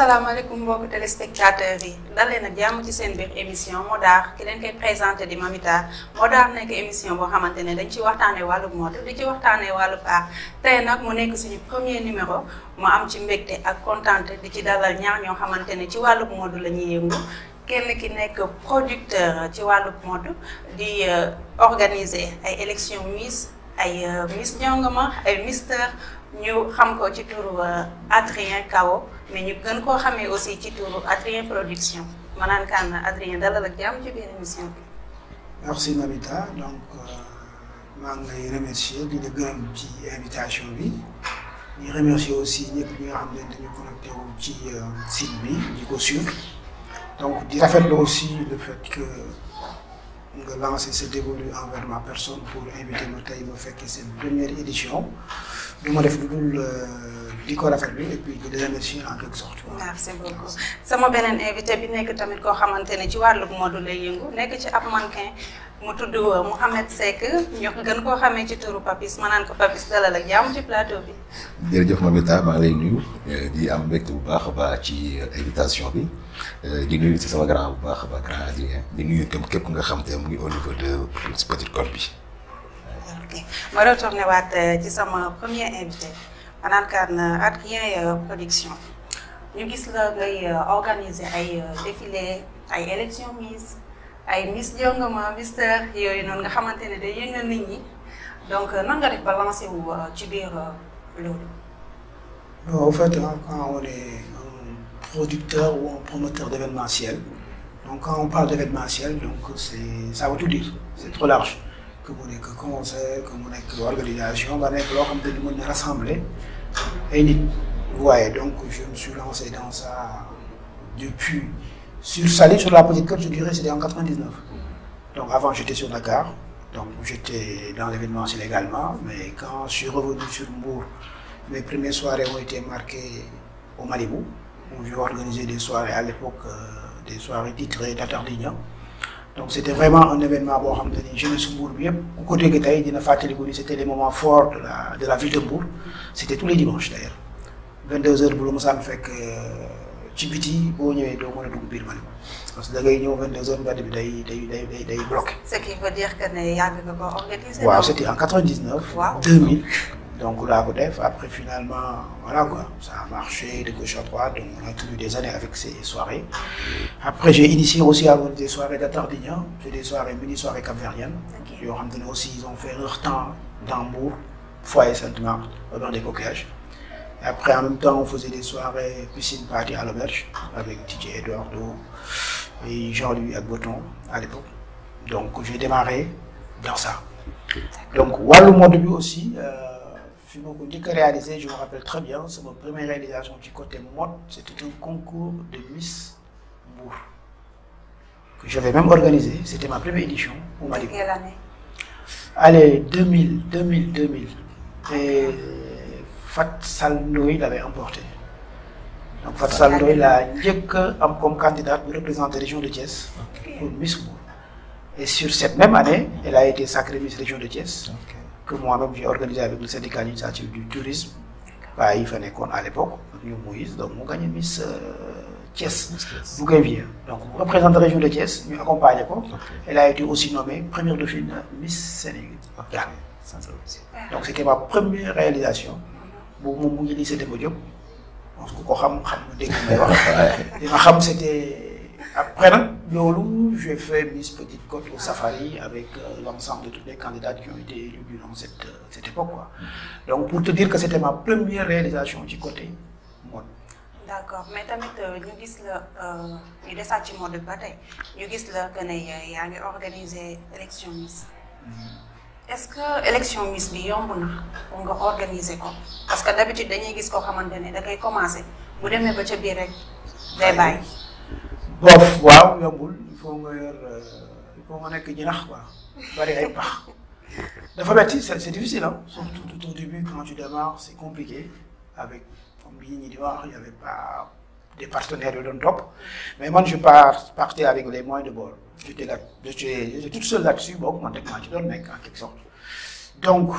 asalaamaaleykum mbokki téléspectateurs yi dalee nag jàmm ci seen biir émission Modar ki leen koy présenté di Mamita Modar nekk émission boo xamante ne dañ ci waxtaanee wàllu mode di ci waxtaanee wàllu art tey nag mu nekk suñu premier numéro mu am ci mbégte ak kontante di ci dalal ñaar ñoo xamante ne ci wàllu mode la ñuy yëngu kenn ki nekk producteur ci wàllu mode di organiser ay élection Miss ay Miss Jongama ay Mister ñu xam ko ci turu Adrien Kao mais ñu gën koo xamee aussi ci turu Adrien Production ma naan kan Adrien dalal ak jàmm ci biir émission bi. merci Mamita donc maa ngi lay remercier di la gërëm ci invitation bi di remercier aussi ñëpp ñi nga xam ne dañu connecté wu ci site bi di ko suivre donc di rafetlu aussi le fait que nga lancé ce dévolu envers ma personne pour inviter ma tey ma fekkee seen première édition. du ma def lu dul di ko rafetlu et puis di la remercier en quelque sorte. merci beaucoup sama beneen invité bi nekk tamit koo xamante ne ci wàllu mode lay yëngu nekk ci ab mannequin mu tudd Mouhamed Seck ñu gën koo xamee ci turu Papis ma naan ko Papis dalal ak jàmm ci plateau bi. jërëjëf Mamita maa ngi lay nuyu di am mbégte bu baax a baax ci invitation bi di nuyu ci sama grand bu baax a baax grand Adrien di nuyu képp nga xam te mu ngi au niveau de Petite Côte bi. ma retourné waat ci sama premier invité ma naan kan Adrien Production ñu gis la ngay organiser ay défilé ay élection Miss ay Miss Jongama Mister yooyu noonu nga xamante ne day yëngal nit ñi donc nan nga def ba lancé wu ci biir loolu. Bon, en fait, quand on est un producteur ou un promoteur d'événementiel, donc quand on parle d'événementiel, donc ça veut tout dire, c'est trop large. Que mu nekk concert que mu nekk organisation nga nekk loo xam te ni mën na rassembler ay nit. Vous voyez, donc je me suis lancé dans ça depuis sur Saly, sur la Petite Côte, je dirais c'était en 99. Donc avant j'étais sur Dakar, donc j'étais dans l'événementiel également, mais quand je suis revenu sur Mbour, mes premières soirées ont été marquées au Malibu, où j'ai organisé des soirées à l'époque, des soirées titrées d'Atardignan. Donc c'était vraiment un événement boo xam te ni jeunesse Mbour bi yëpp ku ko dégg tey dina fàttaliku ni c'était les moments forts de la ville de Mbour. C'était tous les dimanches d'ailleurs 22h bu la mosaan fekk ci biti boo ñëwee doo mën a dugg biir Malibu parce que da ngay ñëw 22h mbedd bi day bloqué. ce qui veut dire que ne yàgg nga ko organiser. waaw c'était en 99. waaw 2000. donc laa ko def après finalement voilà quoi ça a marché de gauche à droite donc on a tenu des années avec ces soirées. Après j'ai initié aussi à des soirées d'Atardignan, c'est des soirées mini soirées capverdiennes. yoo xam te ne aussi ils ont fait leur temps dans Mbour foyer Sainte-Marthe dans des coquillages. Et après en même temps on faisait des soirées piscine party à l'auberge avec DJ Eduardo et Jean-Louis Agboton à l'époque. Donc j'ai démarré dans ça. Donc wàllu mode bi aussi. Fi ma ko njëkk a réalisé, je me rappelle très bien, c'est ma première réalisation du côté mode, c'était un concours de Miss Mbour que j'avais même organisé, c'était ma première édition au Mali. Quelle année? Allez, 2000. Et Fat Sall Ndoye l'avait emporté. Donc Fat Sall Ndoye l'a njëkk am comme candidate pour représenter la région de Thiès pour Miss Mbour. Et sur cette même année, elle a été sacrée Miss Région de Thiès. Que moi-même j'ai organisé avec le syndicat d'initiative du tourisme. Bah, il fallait qu'on à l'époque, nous Moïse, donc nous gagnons Miss Thiès, Bougainville. Donc nous représentons la région de Thiès, nous accompagnons. Elle a été aussi nommée première dauphine Miss Sénégal. Donc c'était ma première réalisation. Bon, mon lycée c'était Modiop. Parce que c'était après loolu j'ai fait Miss Petite Côte au Safari avec l'ensemble de tous les candidats qui ont été élus durant cette époque quoi. Donc pour te dire que c'était ma première réalisation du côté mode. D'accord, mais tamit ñu gis la ñu desaat ci mode ba tey ñu gis la que ne yaa ngi organiser élection Miss. Est-ce que élection Miss bi yomb na pour nga organiser ko parce que d'habitude dañuy gis koo xamante ne da ngay commencer bu demee ba ca biir rek day bàyyi. Bof, waaw yombul il faut nga nekk jinax quoi bari ay pax dafa metti c'est difficile hein surtout tout au début quand tu démarres c'est compliqué avec comme li ñi di wax il y avait pas des partenaires yu doon topp mais man je partais avec les moyens de bord j'étais toute seule là-dessus boobu man rek maa ci doon nekk en quelque sorte donc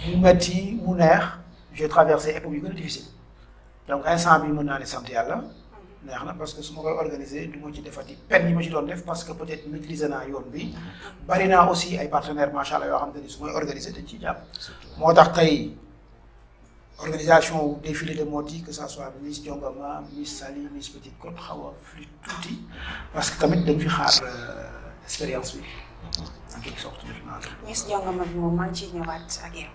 mu metti mu neex j'ai traversé époque yu gën a difficile donc instant bi mën naa ne sant yàlla neex na parce que su ma koy organiser du ma ci defati peine yi ma ci doon def parce que peut-être maîtriser naa yoon bi bari naa aussi ay partenaires macha allah yoo xam te ni su may organiser dañ ciy jàpp. moo tax tey organisation défilé de mode yi que ça soit Miss Jongama Miss Sali Miss Petite Côte xaw a flou tuuti parce que tamit dañ fi xaar expérience bi en quelque sorte. Miss Jongama bi moom maa ngi ciy ñëwaat ak yow.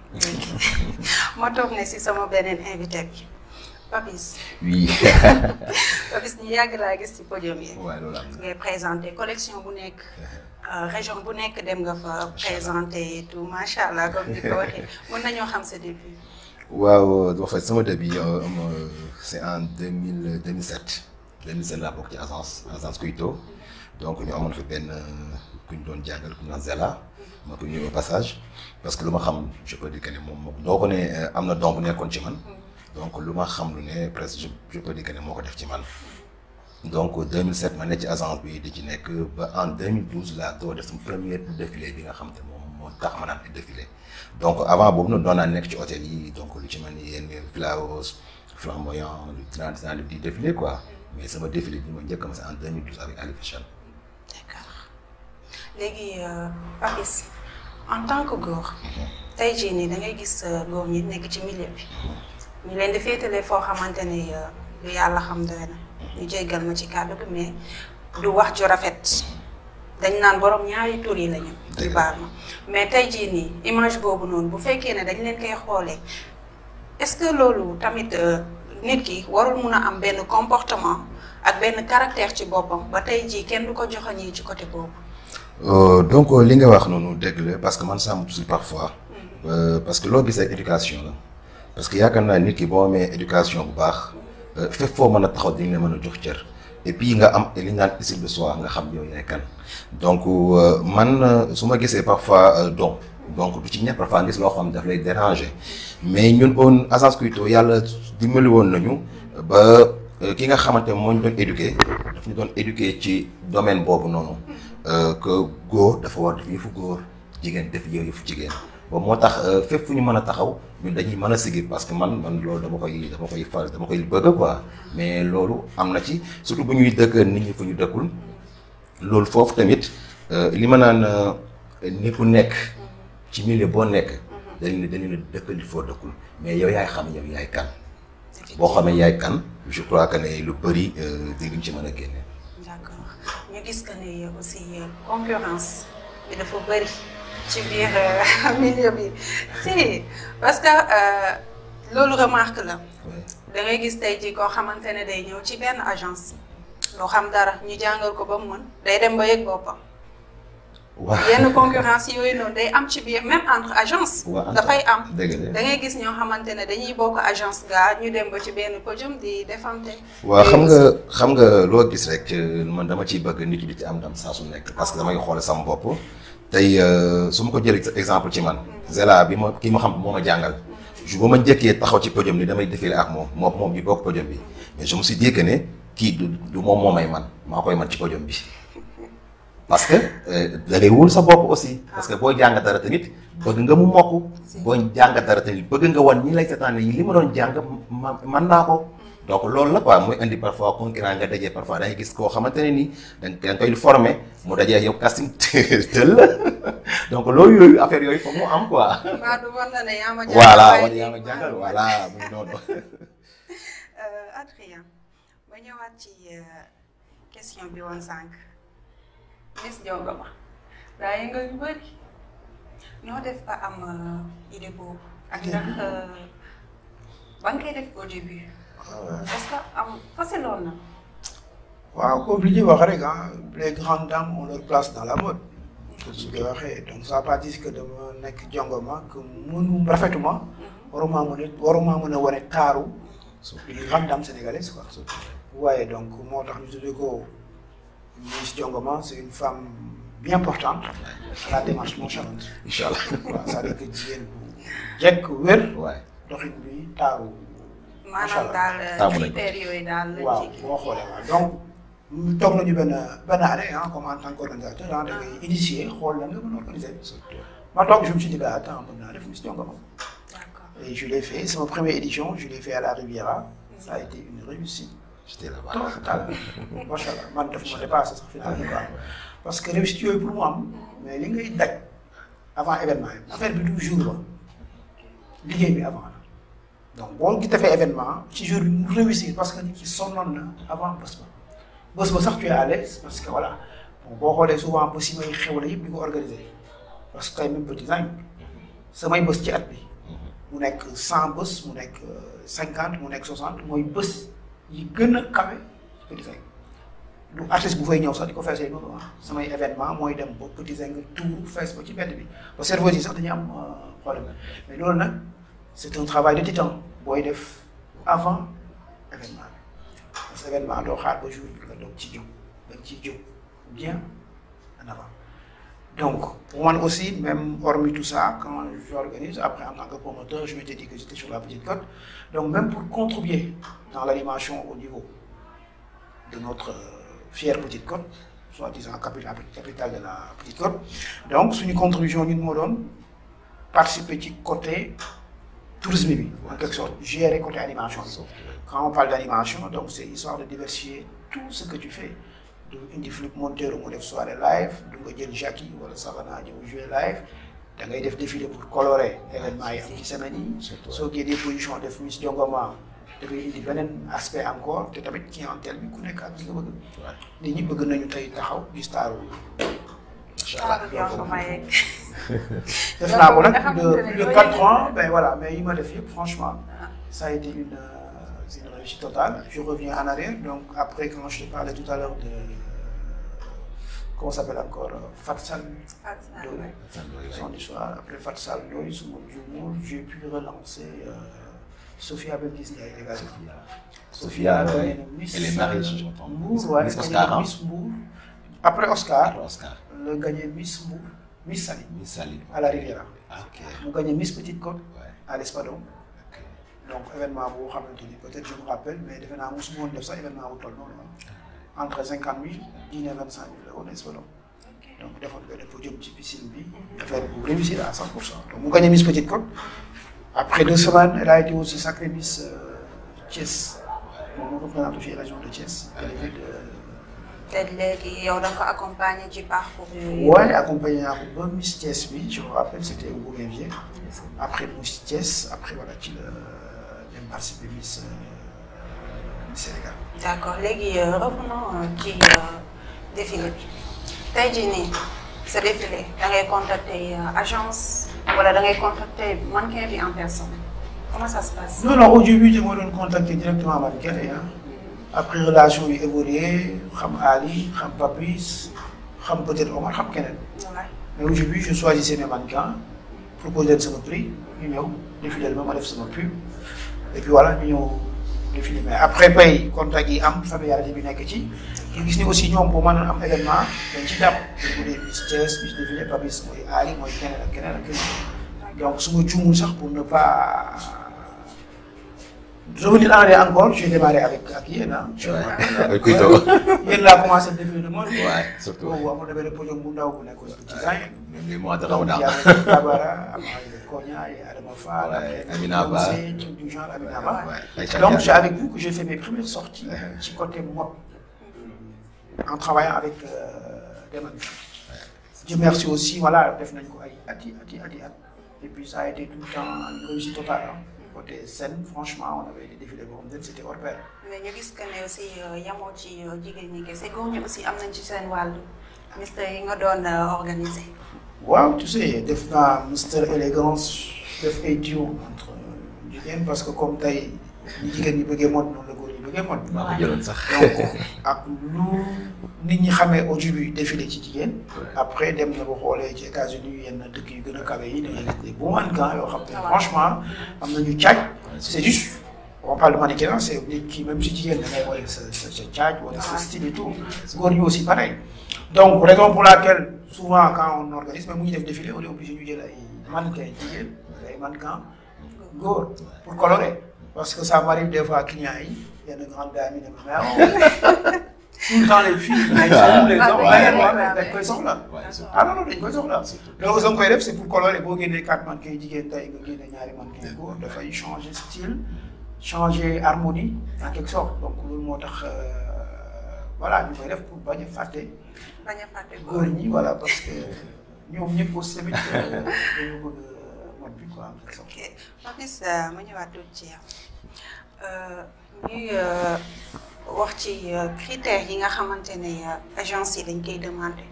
ma toog ne si sama beneen invité bi. Papis. oui. Papis ñu yàgg laa gis ci podium yi. waaw loolu am na. ngay présenté collection bu nekk. région bu nekk dem nga fa présenté tout macha allah comme ni ko waxee mën nañoo xam sa début. waaw en fait sama début c'est en 2007 laa bokk ci agence Kuyto donc ñu amoon fi benn ku ñu doon jàngal ku ñu naan Zela ma ko ñëw au passage parce que lu ma xam je peux dire que ne moom doo ko ne am na don bu nekkoon ci man. donc lu ma xam lu ne presque je peux dire que ne moo ko def ci man donc 2007 ma ne ci agence bi di ci nekk ba en 2012 laa doo def sama premier défilé bi nga xam te moom moo tax ma naan défilé donc avant boobu nag doon naa nekk ci hôtel yi donc lu ci mel ni yenn Flaos Flamboyant lu dinaa di défilé quoi mais sama défilé bi ma njëkk a c'est en 2012 avec Ali Fashion. D'accord léegi Papis en tant que góor tey jii nii da ngay gis góor ñi nekk ci milieu bi. ñu leen di féetale foo xamante ni lu yàlla xam doy na ñu jéggal ma ci kàddu gi mais du wax ju rafet dañ naan borom ñaari tur yi lañu. di baal ma mais tey jii nii image boobu noonu bu fekkee ne dañ leen koy xoolee est-ce que loolu tamit nit ki warul mun a am benn comportement ak benn caractère ci boppam ba tey jii kenn du ko joxoñee ci côté boobu. donc li nga wax noonu dëgg la parce que man ça me touche parfois. parce que loo gis ak éducation la. parce que yaakaar naa nit ki boo amee éducation bu baax fépp foo mën a taxaw dañ la mën a jox cër et puis nga am li ñu naan estime de soi nga xam yow yaay kan donc man su ma gisee parfois donc du ci ñett parfois gis loo xam daf lay déranger mais ñun on agence Kuyto yàlla dimbali woon nañu ba ki nga xamante moo ñu doon éduquer daf ñu doon éduquer ci domaine boobu noonu que góor dafa war def yëfu góor jigéen def yëfu jigéen. bon moo tax fépp fu ñu mën a taxaw ñun dañuy mën a siggi parce que man loolu dama koy bëgg quoi mais loolu am na ci surtout bu ñuy dëkk nit ñi fu ñu dëkkul loolu foofu tamit li ma naan nit ku nekk ci milieu boo nekk dañu la dëkkal foo dëkkul mais yow yaay xam yow yaay kan boo xamee yaay kan je crois que ne lu bëri dinañ ci mën a génne. d'accord ñu gis que ne aussi concurrence bi dafa bëri. ci biir milieu bi si parce que loolu remarque la da ngay gis tey jii koo xamante ne day ñëw ci benn agence loo xam dara ñu jàngal ko ba mu mën day dem ba yëg boppam. waaw yenn concurrence yooyu noonu day am ci biir même entre agence dafay am da ngay gis ñoo xamante ne dañuy bokk agence gaa ñu dem ba ci benn podium di defante. waaw xam nga loo gis rek man dama ciy bëgg nit ñi di ci am ndam saa su nekk parce que damay xoole sama bopp. tey su ma ko jëlee exemple ci man Zela bi ma kii ma xam moo ma jàngal jour ba ma njëkkee taxaw ci podium ni damay défilé ak moom ñu bokk podium bi mais je me suis dit que ne kii du moom moo may man maa koy man ci podium bi parce que da ngay wóolu sa bopp aussi parce que boo jàng dara tamit bëgg nga mu mokk boo jàng dara tamit bëgg nga wan ñi lay seetaan yi li ma doon jàng man naa ko donc loolu la quoi mooy indi parfois concurrent nga dajee parfois dangay gis koo xamante ne nii da nga koy former mu dajee yow casting tël la donc loolu yooyu affaire yooyu foog mu am quoi. waaw du war na ne yaa ma jàngal voilà yaa ma jàngal voilà muy noonu. Adrien ba ñëwaat ci question bi woon sànq Miss Jongama daa yëngal yu bëri ñoo def ba am idée boobu ak ndax ba nga koy def au début. est-ce que am faciloon na. waaw comme li ñuy wax rek les grandes dames ont leur place dans la mode. su ko waxee donc ça veut pas dire que dama nekk jongoma que mënu rafetuma. waruma mën a wane taaru. les grandes dames sénégalaises quoi. waaye donc moo tax ñu tuddee ko Miss Jongoma c'est une femme bien portante à la démarche nonchalante. incha allah waaw c'est-à-dire que jigéen bu jekk wér. waay doxin bi taaru. maanaam daal critères yooyu daal la waaw boo xoolee waaw donc toog nañu benn année comme en tant qu'organisateur da ngay initier xool lan nga mën a organiser. ma toog je me suis dit bah attends mën naa def Miss Jongoma. D'accord. Et je l'ai fait, c'est ma première édition, je l'ai fait à la Riviera. Ça a été une réussite j'étais là-bas. total macha allah man daf ma dépassé sax finalement quoi parce que réussite yooyu pour mu am mais li ngay daj avant événement yi affaire bi du jour ba liggéey bi avant la donc boo gi defee événement ci jour bi mu réussir parce que nit ki sonnoon na avant bés ba sax tu es à l'aise parce que voilà bon boo xoolee souvent bés yi may xewle yëpp di ko organiser parce que tey même petit design samay bés ci at bi mu nekk 100 bés mu nekk 50 mu nekk 60 mooy bés yi gën a kawe petit design du artiste bu fay ñëw sax di ko feesee noonu samay événement mooy dem ba petit design nga tuur fees ba ci mbedd bi ba serveurs yi sax dañuy am problème mais loolu nag c'est un travail de titan booy def avant événement bi parce que événement doo xaar ba jour bi nga doog ci jóg da nga ciy jóg bien en avant donc pour moi aussi même hormis tout ça quand j'organise après en tant que promoteur je m'étais dit que j'étais sur la Petite Côte donc même pour contribuer dans l'animation au niveau de notre fière Petite Côte soi-disant capitale de la Petite Côte donc suñu contribution ñun moo doon participer ci côté tourisme bi en quelque sorte gérer côté animation bi quand on parle d'animation donc c'est histoire de diversifier tout ce que tu fais du indi flip monteur mu def soirée live du nga jël Jackie wala Savana ñëw jouer live da ngay def défilé pour colorer événement yi am ci semaine yi soo génnee position def Miss Jongoma dafay indi beneen aspect encore te tamit clientèle bi ku nekk ak li nga bëgg nit ñi bëgg nañu tey taxaw gis taaru def naa ko nag plus de 4 ans ben voilà mais yi ma def yëpp franchement ça a été une réussite totale. Je reviens en arrière donc après quand je te parlais tout à l'heure de comment ça s'appelle encore Fatsal son histoire après Fatsal Ndoye su ma juumul j'ai pu relancer Sophia Belkis Ndiaye également. Sophia elle est mariée je pense. Mbour waaye Miss Mbour après Oscar le gagné Miss Mbour Miss Sali à la Riviera mu gagné Miss Petite Côte à l'Espadon donc événement boo xamante ni peut-être je me rappelle mais defe naa mosuma woon def sax événement bu toll noonu entre 50 000 dîner 25 000 la woon Espadon donc defoon benn podium ci piscine bi affaire bu réussir à 100%. donc mu gagné Miss Petite Côte après 2 semaines elle a été aussi sacrée Miss Thiès moom moo représente aussi région de Thiès. te léegi yow da nga ko accompagner ci parcours yooyu. waaye accompagné naa ko ba Miss Thiès bi je me rappelle c'était au Bougainville après Miss Thiès après voilà ci la dem participer Miss Sénégal. d'accord léegi revenons ci défilé bi tey jii nii sa défilé da ngay contacter agence wala da ngay contacter mannequin bi en personne comment ça se passe. non au début je ma doon contacter directement mannequin yi après relation yi évolué xam Ali xam Papis xam peut-être Omar xam keneen. mais aujourd'hui je choisissais mes mannequins proposer leen sama prix ñu ñëw défilé ma def sama pub et puis voilà ñu ñëw défilé mais après pay contact yi am familiarité bi nekk ci ñu gis ni aussi ñoom boo mënoon am événement dañ ci jàpp bu dee Miss Thiès Miss défilé Papis mooy Ali mooy keneen ak keneen ak keneen donc su ma juumul sax pour ne pas revenir en arrière encore j'ai démarré avec ak yéen ah. avec Couito. yéen laa commencé défilé de mode. waaw surtout boobu amoon na benn podium bu ndaw bu nekkoon ci design. même les mois de Ramadan. Tabara Konya et Adama Fall. Amina Ba truc du genre Amina Ba. donc c'est avec vous que j'ai fait mes premières sorties ci côté mode en travaillant avec des mannequins. Dieu merci aussi voilà def nañ ko ay ati et puis ça a été tout le temps une réussite totale. Côté scène franchement on avait des défilés boo xam ne c'était hors pair. mais ñu gis que ne aussi yamoo ci jigéen ñi kese góor ñi aussi am nañ ci seen wàllu mister yi nga doon organiser. waaw tu sais def naa Mister Élégance def ay duo entre jigéen parce que comme tey ni jigéen ñi bëggee mode noonu la góor ñi bëggee mode. maa ko jëloon sax. donc ak lu nit ñi xamee aujourd'hui défilé ci jigéen. après dem na ba xoolee ci États-Unis yenn dëkk yu gën a kawe yi da ngay gis des beaux mannequins yoo xam ne franchement am nañu caaj. c'est juste on parle de mannequinat c'est nit ki même si jigéen da ngay wane sa caaj wala sa style et tout góor ñi aussi pareil. donc raison pour laquelle souvent quand on organise même bu ñu def défilé on est obligé ñu jël ay mannequins jigéen ay mannequins góor pour colorer parce que ça m'arrive des fois clients yi yenn grande dame yi ne ma tout le temps les filles les hommes dañ koy soxla ah non dañ koy soxla donc soo koy def c'est pour colorer boo génnee 4 mannequins jigéen tey nga génne ñaari mannequins góor dafay changer style changer harmonie en quelque sorte donc loolu moo tax voilà ñu koy def pour bañ a fàtte. góor ñi voilà parce que ñoom ñëpp aussi tamit dañu bëgg mode bi quoi. ok Papis ma ñëwaat tuuti ci yow ñuy wax ci critères yi nga xamante ne agence yi dañ koy demander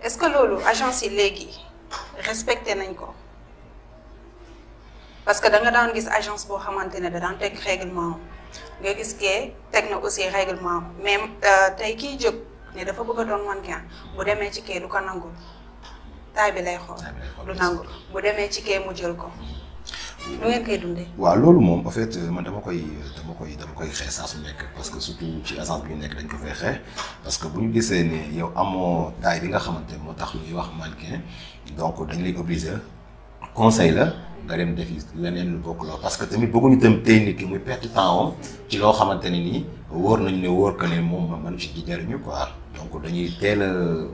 est-ce que loolu agence yi léegi respecté nañ ko parce que da nga daan gis agence boo xamante ne da daan teg règlement nga gis kee teg na aussi règlement mais tey kiy jóg ne dafa bëgg a doon mannequin bu demee ci kee du ko nangul taay bi lay xool du nangul bu demee ci kee mu jël ko lu ngeen koy dundee. waaw loolu moom en fait man dama koy xeex saa su nekk parce que surtout ci agence bi ñu nekk dañ ko fay xeex parce que bu ñu gisee ne yow amoo taay bi nga xamante moo tax ñuy wax mannequin donc dañ lay obliger conseil la nga dem defi leneen lu bokk loo parce que tamit bëgguñu tam tey nit ki muy perte temps am ci loo xamante ne nii wóor nañu ne wóor que ne moom mënu ci jariñu quoi donc dañuy teel a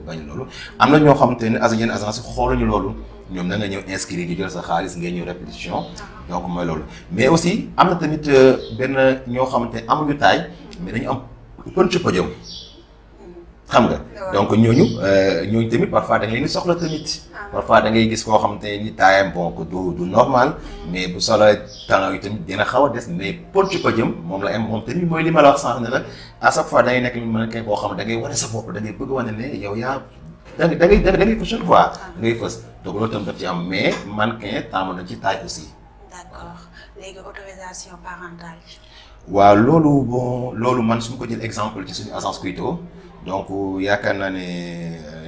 bañ loolu am na ñoo xamante ne yenn agence yi xooluñu loolu ñoom na nga ñëw inscrire di jël sa xaalis ngay ñëw répétition donc mooy loolu mais aussi am na tamit benn ñoo xamante ne amuñu taay mais dañu am pën ci podium xam nga donc ñooñu tamit parfois da nga leen di soxla tamit parfois da ngay gis koo xamante ne ni taayam bon du normal mais bu solo temps yi tamit dina xaw a des mais pën ci podium moom la am moom tamit mooy li ma la wax sànq ne la à chaque fois da ngay nekk mën kay boo xam ne da ngay wane sa bopp da ngay bëgg wane ne yow yaa da ngay fësal quoi da ngay fës donc loolu tam daf ci am mais mannequin taamu na ci taille aussi. d'accord léegi autorisation parentale. waaw loolu man su ma ko jël exemple ci suñu agence Kuito donc yaakaar naa ne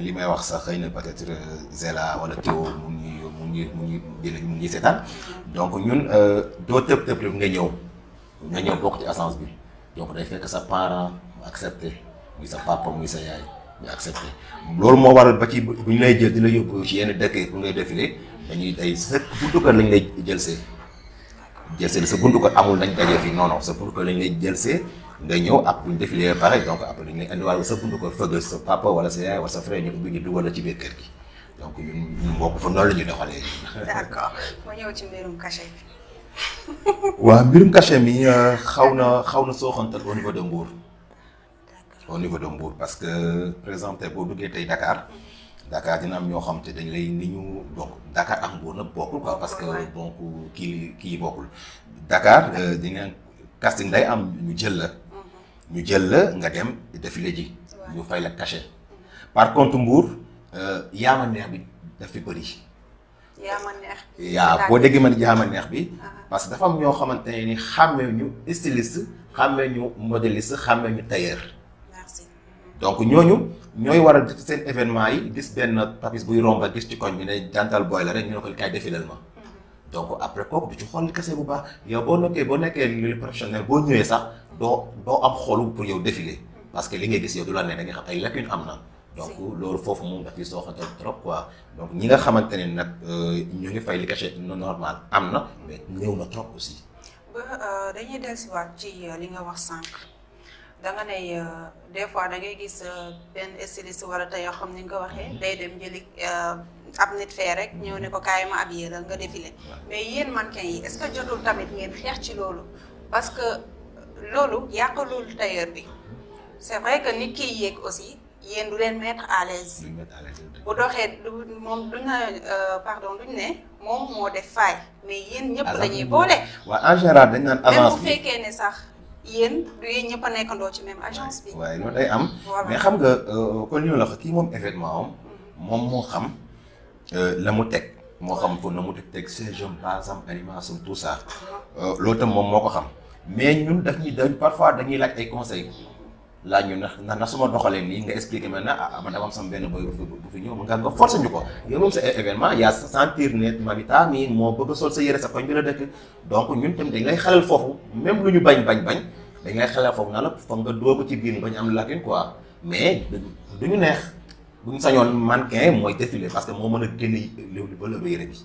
li may wax sax xëy na peut-être Zela wala Théo mu ngi seetaan donc ñun doo tëb nga ñëw bokk ci agence bi donc day fekk sa parent mu accepté muy sa papa muy sa yaay. ñu accepté loolu moo waral ba ci bu ñu lay jël di la yóbbu ci yenn dëkk pour ngay défilé dañuy day sa buntu kër lañ lay jël see sa buntu kër amul nañ dajee fii non sa buntu kër lañ lay jël see nga ñëw ak bu ñu défilé pare donc après dañ lay indiwaat sa buntu kër fëgg sa papa wala sa yaay wala sa frère ñu ubbi ñu dugal la ci biir kër gi donc ñun mbokk fa noonu la ñu doxalee. d'accord ma ñëw ci mbirum cachet bi. waaw mbirum cachet mi xaw na sooxantal au niveau de Mbour. au niveau de Mbour parce que par exemple boo duggee tey Dakar dina am ñoo xam te dañ lay ni ñu donc Dakar ak Mbour nag bokkul quoi parce que donc kii bokkul Dakar di nga casting day am ñu jël la nga dem défilé ji ñu fay la cachet par contre Mbour yaama neex bi daf fi bëri. yaama neex. yaa boo déggee man yaama neex bi parce que dafa am ñoo xamante ne ni xàmmee ñu styliste xàmmee ñu modéliste xàmmee ñu tailleur. donc ñooy war a seen événement yi gis benn Papis buy romba gis ci koñ bi ne jantal boy la rek ñu ne ko kay défilé ma donc après kooku du ci xool kese bu baax yow boo nekkee lu professionnel boo ñëwee sax doo am xoolu pour yow défilé parce que li ngay gis yow du la ne da nga xam ay lacune am na donc loolu foofu moom daf ci sooxatal trop quoi donc ñi nga xamante ne nag ñu ngi fay li cachet normal am na mais ñëw na trop aussi. ba dañuy dellusiwaat ci li nga wax sànq. da nga ne des fois da ngay gis benn styliste wala tey yoo xam ni nga ko waxee day dem jëli ab nit fee rek ñëw ne ko kaay ma habillé la nga défilé mais yéen mannequin yi est-ce que jotul tamit ngeen xeex ci loolu parce que loolu yàqalul tailleur bi c'est vrai que nit kiy yéeg aussi yéen du leen mettre à l'aise bu doxee moom duñ ne moom moo def faay mais yéen ñëpp dañuy boole. waaw en général dañ naan avance même bu fekkee ne sax. yéen du yéen ñëpp a nekkandoo ci même agence bi. waaye loolu day am. mais xam nga kon ñu la wax kii moom événement am moom moo xam la mu teg moo xam foofu na mu teg saison par exemple animation tout ça loolu tam moom moo ko xam mais ñun parfois dañuy laaj ay conseils laaj ñu ndax su ma doxalee nii nga expliqué maintenant man dama am sama benn boy bu fi ñëw nga forcé ñu ko yow moom sa événement yaa sentir ne Mamita mi moo bëgg a sol sa yére sa koñ bi la dëkk donc ñun tamit dañ lay xelal foofu même lu ñu bañ dañ lay xelal foofu na la foog nga doo ko ci biir bañ am lacune quoi mais du ñu neex bu ñu sañoon mannequin mooy défilé parce que moo mën a génne ba la yére bi.